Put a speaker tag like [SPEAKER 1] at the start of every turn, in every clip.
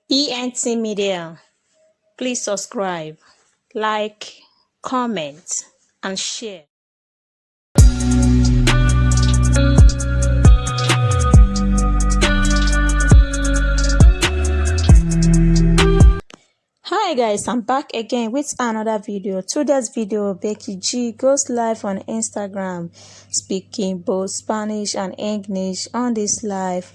[SPEAKER 1] ENT Media. Please subscribe, like, comment, and share. Hi guys, I'm back again with another video. Today's video, Becky G goes live on Instagram, speaking both Spanish and English on this live.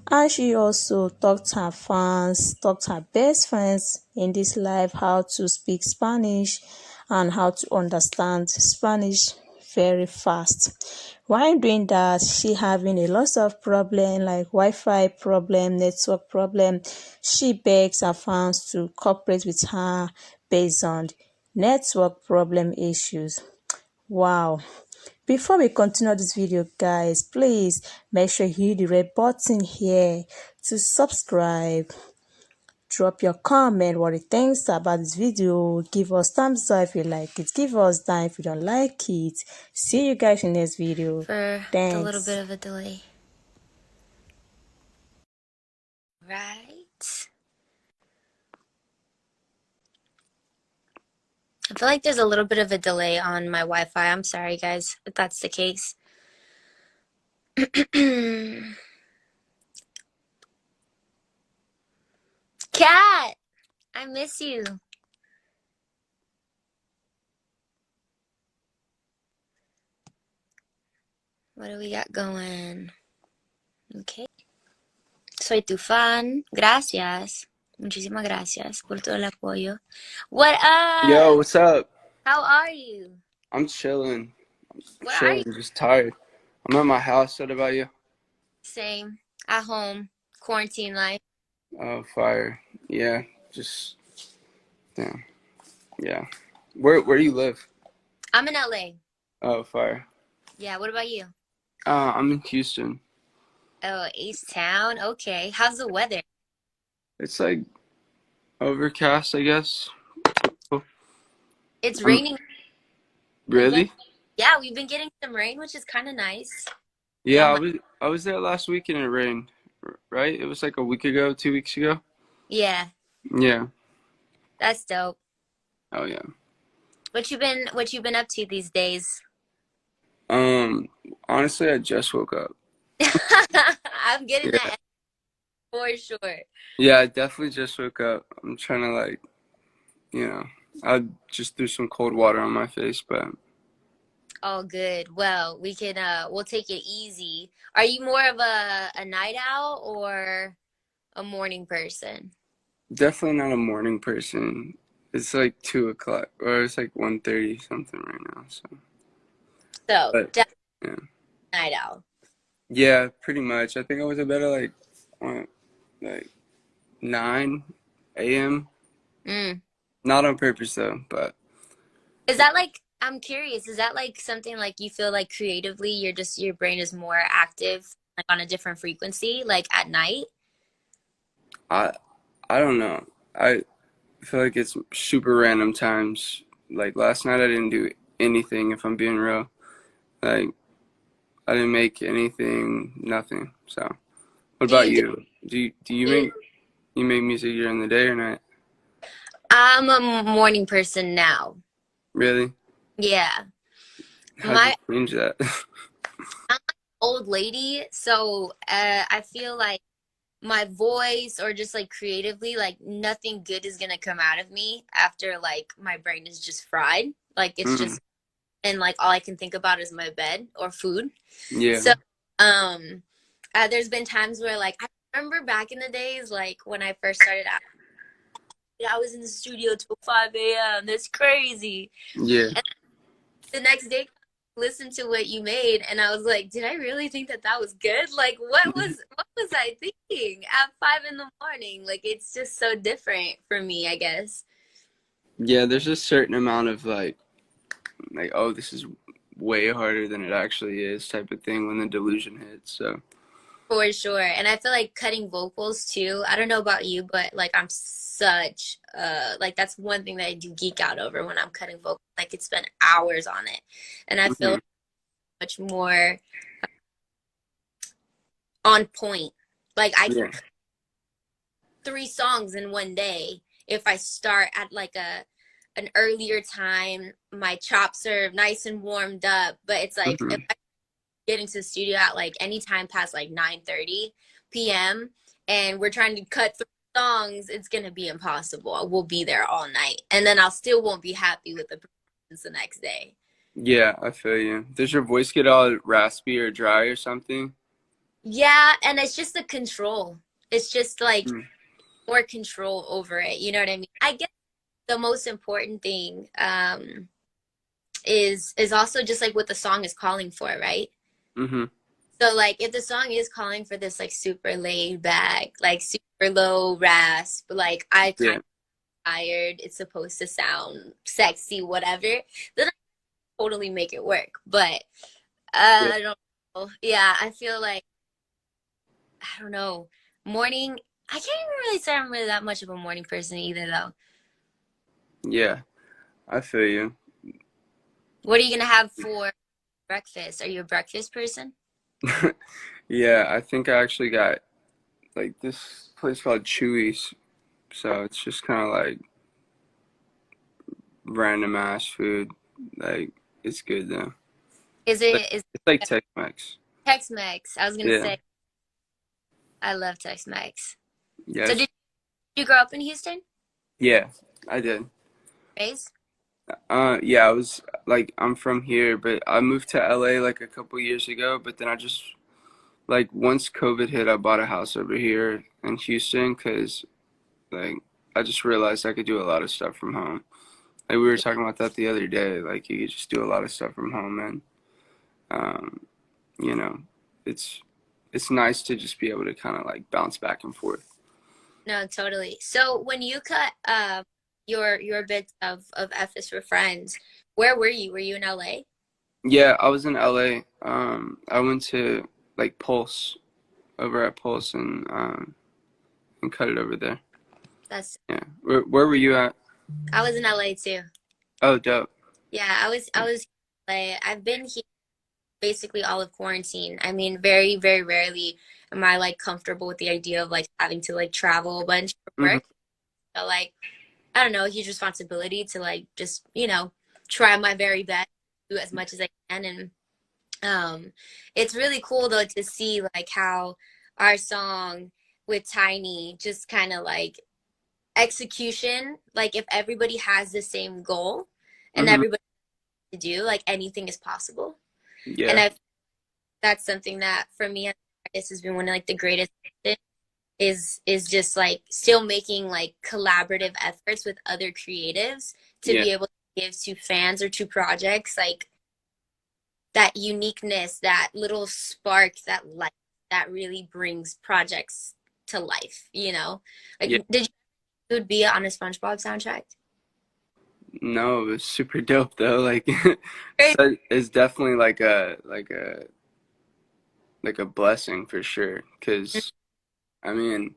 [SPEAKER 1] And she also taught her best friends in this live how to speak Spanish and how to understand Spanish very fast. While doing that, she having a lot of problem like Wi-Fi problem, network problem. She begs her fans to cooperate with her based on network problem issues. Wow. Before we continue this video, guys, please make sure you hit the red button here to subscribe. Drop your comment what you think about this video. Give us thumbs up if you like it. Give us down if you don't like it. See you guys in the next video.
[SPEAKER 2] For
[SPEAKER 1] Thanks.
[SPEAKER 2] the little bit of a delay. Right. I feel like there's a little bit of a delay on my Wi-Fi. I'm sorry, guys, if that's the case. Cat, I miss you. What do we got going? Okay. Soy tu fan. Gracias. Muchísimas gracias por todo el apoyo. What up?
[SPEAKER 3] Yo, what's up?
[SPEAKER 2] How are you?
[SPEAKER 3] I'm chilling.
[SPEAKER 2] What are you?
[SPEAKER 3] Just tired. I'm at my house. What about you?
[SPEAKER 2] Same. At home. Quarantine life.
[SPEAKER 3] Oh, fire. Yeah, just damn. Yeah. Where do you live?
[SPEAKER 2] I'm in LA.
[SPEAKER 3] Oh, fire.
[SPEAKER 2] Yeah, what about you?
[SPEAKER 3] I'm in Houston.
[SPEAKER 2] Oh, East Town. Okay. How's the weather?
[SPEAKER 3] It's like overcast, I guess.
[SPEAKER 2] It's raining.
[SPEAKER 3] Really?
[SPEAKER 2] Yeah, we've been getting some rain, which is kind of nice.
[SPEAKER 3] Yeah, I was there last week and it rained, right? It was like a week ago, 2 weeks ago.
[SPEAKER 2] Yeah,
[SPEAKER 3] Yeah.
[SPEAKER 2] that's dope.
[SPEAKER 3] Oh yeah.
[SPEAKER 2] What you been up to these days?
[SPEAKER 3] Honestly, I just woke up.
[SPEAKER 2] I'm getting
[SPEAKER 3] Yeah.
[SPEAKER 2] that for sure.
[SPEAKER 3] Yeah, I definitely just woke up. I'm trying to like, I just threw some cold water on my face, but
[SPEAKER 2] Oh, good. Well, we'll take it easy. Are you more of a night owl or a morning person?
[SPEAKER 3] definitely not a morning person. It's like 2 o'clock, or it's like 1:30 something right now.
[SPEAKER 2] So,
[SPEAKER 3] But
[SPEAKER 2] definitely
[SPEAKER 3] yeah,
[SPEAKER 2] night owl.
[SPEAKER 3] yeah, pretty much. I think I was in bed at like 9 a.m.
[SPEAKER 2] Mm.
[SPEAKER 3] Not on purpose though, but
[SPEAKER 2] Is that like, I'm curious, is that like something like you feel like creatively your brain is more active like on a different frequency, like at night?
[SPEAKER 3] I I don't know. I feel like it's super random times. Like last night, I didn't do anything. If I'm being real, like I didn't make anything, nothing. So, what
[SPEAKER 2] Do
[SPEAKER 3] about
[SPEAKER 2] you do,
[SPEAKER 3] you? Do you make music during the day or night?
[SPEAKER 2] I'm a morning person now.
[SPEAKER 3] Really?
[SPEAKER 2] Yeah.
[SPEAKER 3] How'd you
[SPEAKER 2] My
[SPEAKER 3] change that?
[SPEAKER 2] I'm an old lady, so I feel like my voice or just like creatively, like nothing good is gonna come out of me after like my brain is just fried. Like it's
[SPEAKER 3] Mm,
[SPEAKER 2] just and like all I can think about is my bed or food.
[SPEAKER 3] yeah.
[SPEAKER 2] So there's been times where like I remember back in the days like when I first started out, I was in the studio till 5 a.m. That's crazy.
[SPEAKER 3] Yeah.
[SPEAKER 2] And the next day listened to what you made and I was like, did I really think that that was good? Like what was I thinking at 5 in the morning? Like it's just so different for me, I guess.
[SPEAKER 3] Yeah, there's a certain amount of like, oh, this is way harder than it actually is type of thing when the delusion hits. So,
[SPEAKER 2] For sure. And I feel like cutting vocals too. I don't know about you, but like I'm such like that's one thing that I do geek out over when I'm cutting vocals. I could spend hours on it. And I feel
[SPEAKER 3] mhm.
[SPEAKER 2] much more on point. Like I can
[SPEAKER 3] Yeah.
[SPEAKER 2] 3 songs in one day if I start at like an earlier time. My chops are nice and warmed up, but it's like if
[SPEAKER 3] Hmm.
[SPEAKER 2] I get into the studio at like any time past like 9:30 p.m. and we're trying to cut through songs, it's gonna be impossible. We'll be there all night, and then I'll still won't be happy with the performance the next day.
[SPEAKER 3] Yeah, I feel you. Does your voice get all raspy or dry or something?
[SPEAKER 2] Yeah, and it's just the control. It's just like
[SPEAKER 3] Mm.
[SPEAKER 2] more control over it. You know what I mean? I guess the most important thing is also just like what the song is calling for, right?
[SPEAKER 3] Hmm.
[SPEAKER 2] So like if the song is calling for this like super laid back, like super low rasp, like I kind
[SPEAKER 3] Yeah,
[SPEAKER 2] of tired, it's supposed to sound sexy, whatever, then I totally make it work. But
[SPEAKER 3] yeah,
[SPEAKER 2] I don't know. Yeah, I feel like I don't know. Morning, I can't even really say I'm really that much of a morning person either though.
[SPEAKER 3] yeah. I feel you.
[SPEAKER 2] What are you gonna have for breakfast? Are you a breakfast person?
[SPEAKER 3] Yeah, I think I actually got like this place called Chewy's, so it's just kind of like random ass food. Like it's good though.
[SPEAKER 2] Is
[SPEAKER 3] Like,
[SPEAKER 2] it is
[SPEAKER 3] it's like Tex-Mex.
[SPEAKER 2] Tex-Mex? I was gonna
[SPEAKER 3] Yeah,
[SPEAKER 2] say I love Tex-Mex. So
[SPEAKER 3] yes,
[SPEAKER 2] did you grow up in Houston?
[SPEAKER 3] yeah, I did.
[SPEAKER 2] Raised?
[SPEAKER 3] Yeah, I was like I'm from here, but I moved to LA like a couple years ago. But then I just like once COVID hit, I bought a house over here in Houston because like I just realized I could do a lot of stuff from home. Like we were talking about that the other day. Like you could just do a lot of stuff from home, and um, you know, it's it's nice to just be able to kind of like bounce back and forth.
[SPEAKER 2] No, totally. So when you cut your bits of F is for Friends, where were you? Were you in LA?
[SPEAKER 3] Yeah, I was in LA. I went to like Pulse over at Pulse and cut it over there.
[SPEAKER 2] That's
[SPEAKER 3] Yeah. Where were you at?
[SPEAKER 2] I was in LA too.
[SPEAKER 3] Oh, dope.
[SPEAKER 2] Yeah, I was in LA. I've been here basically all of quarantine. I mean, very, very rarely am I like comfortable with the idea of like having to like travel a bunch for
[SPEAKER 3] Hmm.
[SPEAKER 2] work. So like I don't know, a huge responsibility to like just, try my very best, do as much as I can. And it's really cool though to see like how our song with Tiny just kind of like execution, like if everybody has the same goal and
[SPEAKER 3] Hmm.
[SPEAKER 2] everybody to do, like anything is possible. And
[SPEAKER 3] Yeah.
[SPEAKER 2] I that's something that for me as an artist has been one of like the greatest things is just like still making like collaborative efforts with other creatives to
[SPEAKER 3] Yeah.
[SPEAKER 2] be able to give to fans or to projects like that uniqueness, that little spark, that light that really brings projects to life, you know? Like
[SPEAKER 3] Yeah.
[SPEAKER 2] did you would be on a SpongeBob soundtrack?
[SPEAKER 3] No, it was super dope though. Like,
[SPEAKER 2] Great.
[SPEAKER 3] so it's definitely like a blessing for sure. Cause I mean,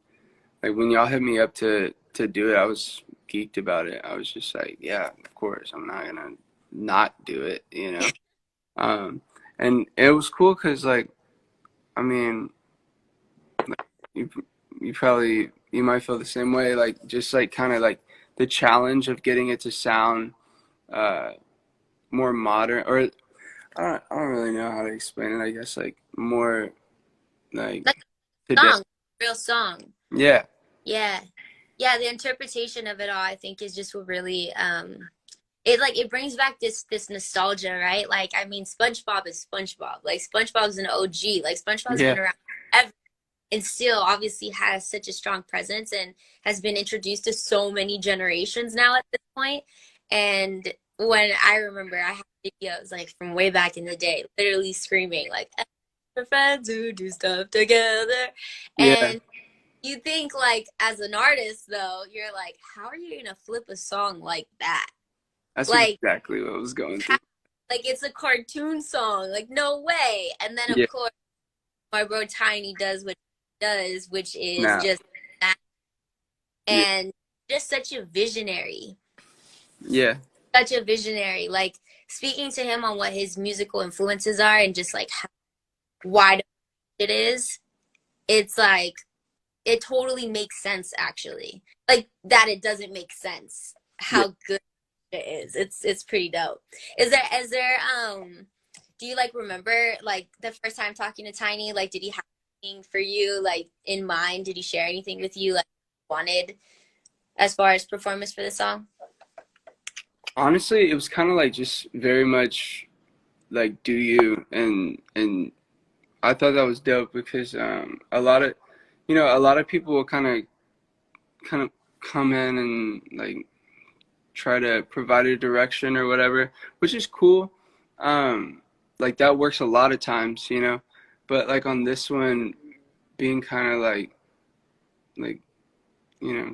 [SPEAKER 3] like when y'all hit me up to do it, I was geeked about it. I was just like, yeah, of course, I'm not gonna not do it, you know. Um, and it was cool because like, I mean, you you might feel the same way. Like just like kind of like the challenge of getting it to sound uh more modern, or I don't really know how to explain it. I guess like more
[SPEAKER 2] Like
[SPEAKER 3] like
[SPEAKER 2] a
[SPEAKER 3] today.
[SPEAKER 2] song, real song.
[SPEAKER 3] Yeah.
[SPEAKER 2] Yeah. Yeah, the interpretation of it all I think is just what really it like it brings back this nostalgia, right? Like I mean SpongeBob is SpongeBob. Like SpongeBob's an OG. Like SpongeBob's
[SPEAKER 3] Yeah.
[SPEAKER 2] been around ever and still obviously has such a strong presence and has been introduced to so many generations now at this point. And when I remember I have videos like from way back in the day, literally screaming like for friends who do stuff together.
[SPEAKER 3] Yeah.
[SPEAKER 2] And you think like as an artist though, you're like, how are you gonna flip a song like that?
[SPEAKER 3] That's
[SPEAKER 2] Like
[SPEAKER 3] exactly what I was going
[SPEAKER 2] how,
[SPEAKER 3] through.
[SPEAKER 2] like it's a cartoon song. Like no way. And then of
[SPEAKER 3] Yeah.
[SPEAKER 2] course my bro Tiny does what he does, which is
[SPEAKER 3] Nah.
[SPEAKER 2] just that
[SPEAKER 3] Yeah.
[SPEAKER 2] and just such a visionary.
[SPEAKER 3] Yeah.
[SPEAKER 2] Such a visionary. Like speaking to him on what his musical influences are and just like how wide it is, it's like it totally makes sense, actually. Like that it doesn't make sense
[SPEAKER 3] Yeah.
[SPEAKER 2] how good it is. It's pretty dope. Is there do you like remember like the first time talking to Tiny? Like did he have anything for you like in mind? Did he share anything with you like wanted as far as performance for the song?
[SPEAKER 3] Honestly, it was kind of like just very much like do you, and I thought that was dope because a lot of a lot of people will kind of come in and like try to provide a direction or whatever, which is cool. Like that works a lot of times, but like on this one, being kind of like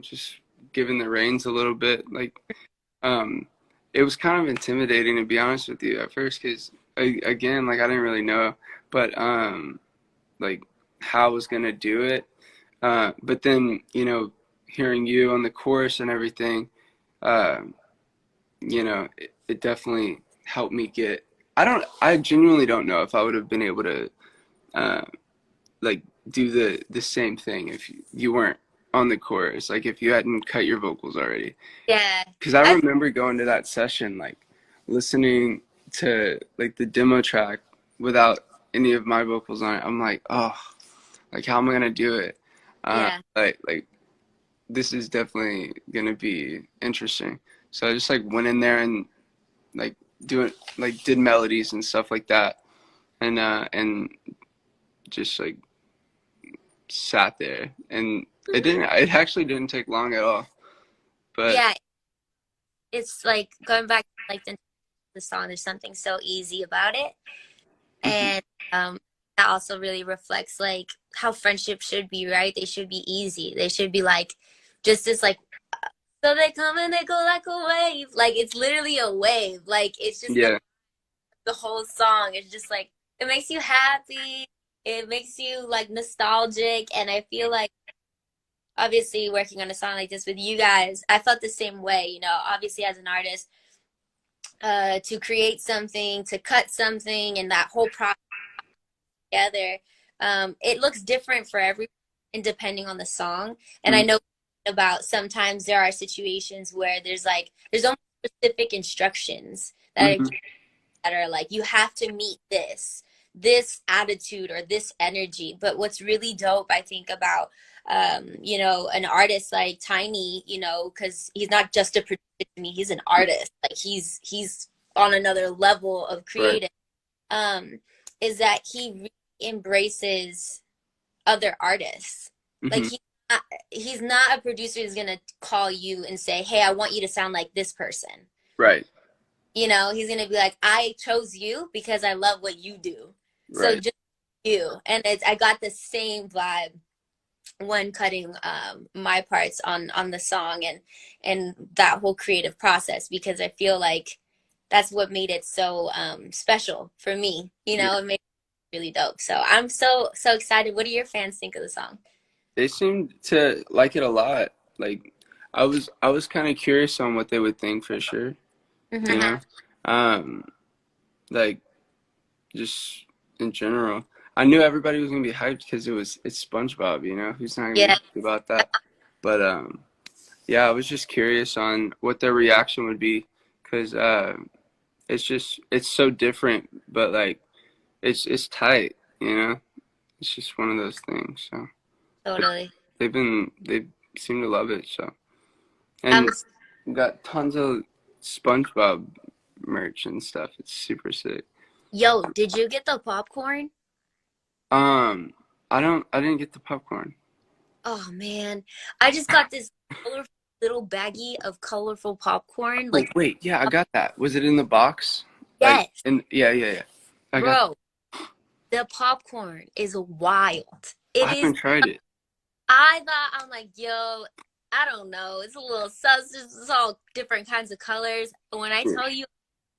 [SPEAKER 3] just giving the reins a little bit, like um, it was kind of intimidating to be honest with you at first, because again, like I didn't really know, but like how I was gonna do it. But then, hearing you on the chorus and everything, uh, it definitely helped me get. I genuinely don't know if I would have been able to, uh, like, do the same thing if you weren't on the chorus, like if you hadn't cut your vocals already.
[SPEAKER 2] Yeah.
[SPEAKER 3] Because I
[SPEAKER 2] I
[SPEAKER 3] remember going to that session, like, listening to, like, the demo track without any of my vocals on it. I'm like, oh, like, how am I gonna do it?
[SPEAKER 2] yeah.
[SPEAKER 3] Like this is definitely gonna be interesting. So I just like went in there and like doing like did melodies and stuff like that, and just like sat there, and it actually didn't take long at all. But
[SPEAKER 2] Yeah, it's like going back to like the song, there's something so easy about it.
[SPEAKER 3] mhm,
[SPEAKER 2] And that also really reflects like how friendships should be, right? They should be easy. They should be like just this like so they come and they go like a wave. Like it's literally a wave. Like it's just
[SPEAKER 3] yeah,
[SPEAKER 2] the whole song. It's just like it makes you happy. It makes you like nostalgic. And I feel like obviously working on a song like this with you guys, I felt the same way, obviously as an artist, to create something, to cut something, and that whole process together. It looks different for everyone and depending on the song. And I
[SPEAKER 3] mhm,
[SPEAKER 2] know about sometimes there are situations where there's almost specific instructions
[SPEAKER 3] mhm,
[SPEAKER 2] that are like you have to meet this attitude or this energy. But what's really dope, I think, about an artist like Tiny, because he's not just a producer to me, he's an artist. Like he's on another level of
[SPEAKER 3] right,
[SPEAKER 2] creative. Um, is that he really embraces other artists. Like
[SPEAKER 3] mhm,
[SPEAKER 2] he's not a producer who's gonna call you and say, "Hey, I want you to sound like this person."
[SPEAKER 3] right,
[SPEAKER 2] He's gonna be like, "I chose you because I love what you do, so
[SPEAKER 3] right,
[SPEAKER 2] just you." And I got the same vibe when cutting my parts on the song and that whole creative process, because I feel like that's what made it so special for me.
[SPEAKER 3] yeah.
[SPEAKER 2] It made it really dope. So I'm so excited. What do your fans think of the song?
[SPEAKER 3] They seemed to like it a lot. Like I was kind of curious on what they would think for sure. You
[SPEAKER 2] Hmm.
[SPEAKER 3] know, um, like just in general. I knew everybody was gonna be hyped because it's SpongeBob, who's not gonna be
[SPEAKER 2] Yeah.
[SPEAKER 3] happy about that. But yeah, I was just curious on what their reaction would be because it's so different, but like it's tight, It's just one of those things. So but
[SPEAKER 2] Totally.
[SPEAKER 3] they seem to love it. So
[SPEAKER 2] I'm
[SPEAKER 3] and we got tons of SpongeBob merch and stuff. It's super sick.
[SPEAKER 2] Yo, did you get the popcorn?
[SPEAKER 3] Um, I didn't get the popcorn.
[SPEAKER 2] Oh man, I just got this colorful little baggie of colorful popcorn.
[SPEAKER 3] Oh
[SPEAKER 2] Like,
[SPEAKER 3] wait, yeah, I got that. Was it in the box? Like,
[SPEAKER 2] yes,
[SPEAKER 3] yeah, yeah, yeah. I got.
[SPEAKER 2] bro, the popcorn is wild.
[SPEAKER 3] I
[SPEAKER 2] It is.
[SPEAKER 3] haven't tried it.
[SPEAKER 2] I'm like, yo, I don't know. It's a little sus. It's all different kinds of colors. But when I
[SPEAKER 3] Cool.
[SPEAKER 2] tell you,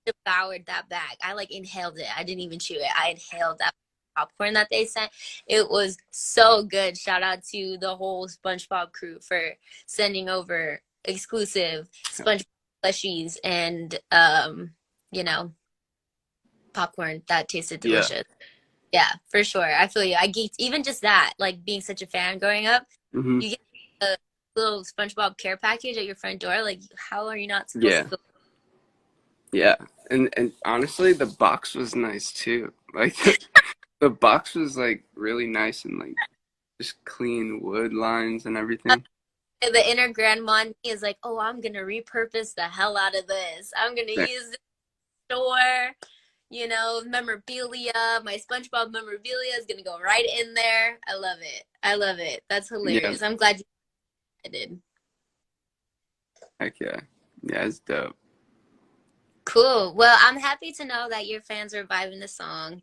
[SPEAKER 2] I devoured that bag. I like inhaled it. I didn't even chew it. I inhaled that popcorn that they sent. It was so good. Shout out to the whole SpongeBob crew for sending over exclusive SpongeBob plushies and you know, popcorn that tasted
[SPEAKER 3] Yeah.
[SPEAKER 2] delicious. Yeah, for sure. I feel you. I geeked even just that, like being such a fan growing up.
[SPEAKER 3] Hmm.
[SPEAKER 2] You get a little SpongeBob care package at your front door. Like, how are you not supposed to
[SPEAKER 3] Yeah,
[SPEAKER 2] feel?
[SPEAKER 3] yeah. And honestly, the box was nice too. Like the box was like really nice and like just clean wood lines and everything.
[SPEAKER 2] The inner grandma in me is like, oh, I'm gonna repurpose the hell out of this. I'm gonna
[SPEAKER 3] Right.
[SPEAKER 2] use this store, memorabilia. My SpongeBob memorabilia is gonna go right in there. I love it. I love it. That's
[SPEAKER 3] Yeah,
[SPEAKER 2] hilarious. I'm glad you did.
[SPEAKER 3] heck yeah. Yeah, it's dope.
[SPEAKER 2] Cool. Well, I'm happy to know that your fans are vibing the song.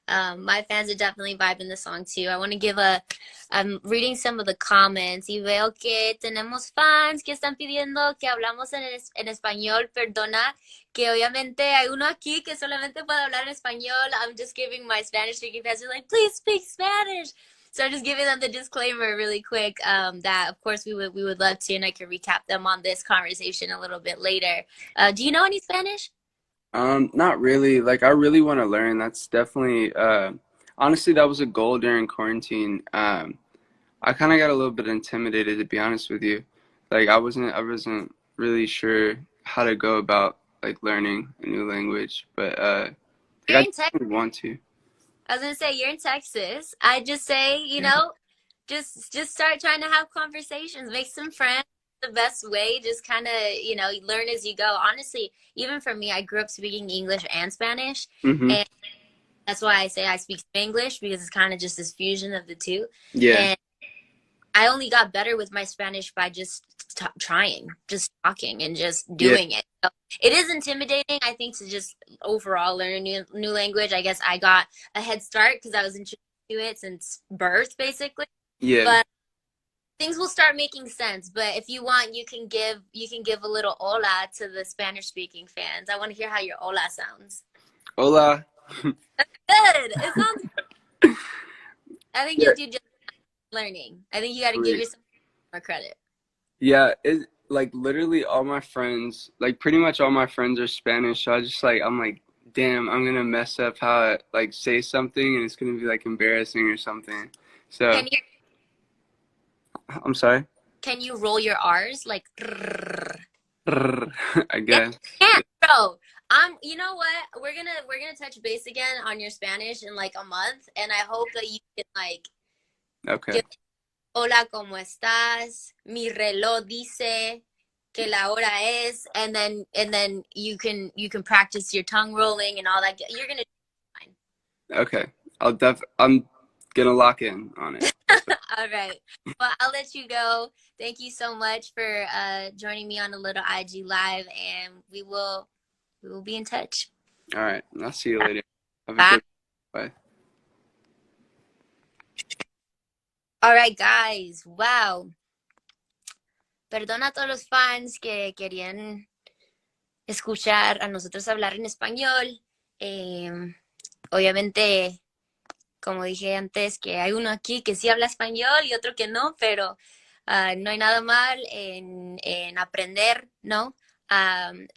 [SPEAKER 2] My fans are definitely vibing the song too. I want to give a. I'm reading some of the comments y veo que tenemos fans que están pidiendo que hablamos en español. Perdona que obviamente hay uno aquí que solamente puede hablar en español. I'm just giving my Spanish speaking fans are like, please speak Spanish. So I'm just giving them the disclaimer really quick that of course we would love to, and I can recap them on this conversation a little bit later. Do you know any Spanish?
[SPEAKER 3] Not really. Like I really want to learn. That's definitely honestly that was a goal during quarantine. I kind of got a little bit intimidated to be honest with you. Like I wasn't really sure how to go about like learning a new language, but
[SPEAKER 2] You're
[SPEAKER 3] like I
[SPEAKER 2] in Texas.
[SPEAKER 3] definitely want to.
[SPEAKER 2] I was gonna say you're in Texas. I just say,
[SPEAKER 3] Yeah.
[SPEAKER 2] just start trying to have conversations, make some friends. The best way, just kind of, learn as you go. Honestly, even for me, I grew up speaking English and Spanish,
[SPEAKER 3] Mhm.
[SPEAKER 2] and that's why I say I speak Spanglish because it's kind of just this fusion of the two.
[SPEAKER 3] Yeah.
[SPEAKER 2] And I only got better with my Spanish by just trying, just talking, and just
[SPEAKER 3] Yeah.
[SPEAKER 2] doing it. So it is intimidating, I think, to just overall learn a new language. I guess I got a head start because I was introduced to it since birth, basically.
[SPEAKER 3] Yeah.
[SPEAKER 2] But things will start making sense. But if you want, you can give a little hola to the Spanish speaking fans. I want to hear how your hola sounds.
[SPEAKER 3] Hola.
[SPEAKER 2] Good. It sounds. I think
[SPEAKER 3] Yeah.
[SPEAKER 2] you'll do just learning. I think you got to give
[SPEAKER 3] Sweet.
[SPEAKER 2] yourself more credit.
[SPEAKER 3] Yeah, it like literally all my friends, like pretty much all my friends are Spanish, so I'm like, damn, I'm gonna mess up how I like say something and it's gonna be like embarrassing or something. So,
[SPEAKER 2] Can you
[SPEAKER 3] I'm sorry.
[SPEAKER 2] can you roll your R's like?
[SPEAKER 3] I
[SPEAKER 2] Yeah,
[SPEAKER 3] guess.
[SPEAKER 2] yeah, bro. You know what? We're gonna touch base again on your Spanish in like a month, and I hope that you can like
[SPEAKER 3] Okay.
[SPEAKER 2] give hola, ¿cómo estás? Mi reloj dice que la hora es, and then you can practice your tongue rolling and all that. You're gonna do fine.
[SPEAKER 3] Okay. I'm gonna lock in on it.
[SPEAKER 2] All right. Well, I'll let you go. Thank you so much for joining me on a little IG live, and we will be in touch.
[SPEAKER 3] All right. I'll see you later. Have a
[SPEAKER 2] Bye.
[SPEAKER 3] good bye.
[SPEAKER 2] All right, guys. Wow. Perdona a todos los fans que querían escuchar a nosotros hablar en español. Obviamente, como dije antes, que hay uno aquí que sí habla español y otro que no, pero no hay nada mal en aprender, ¿no?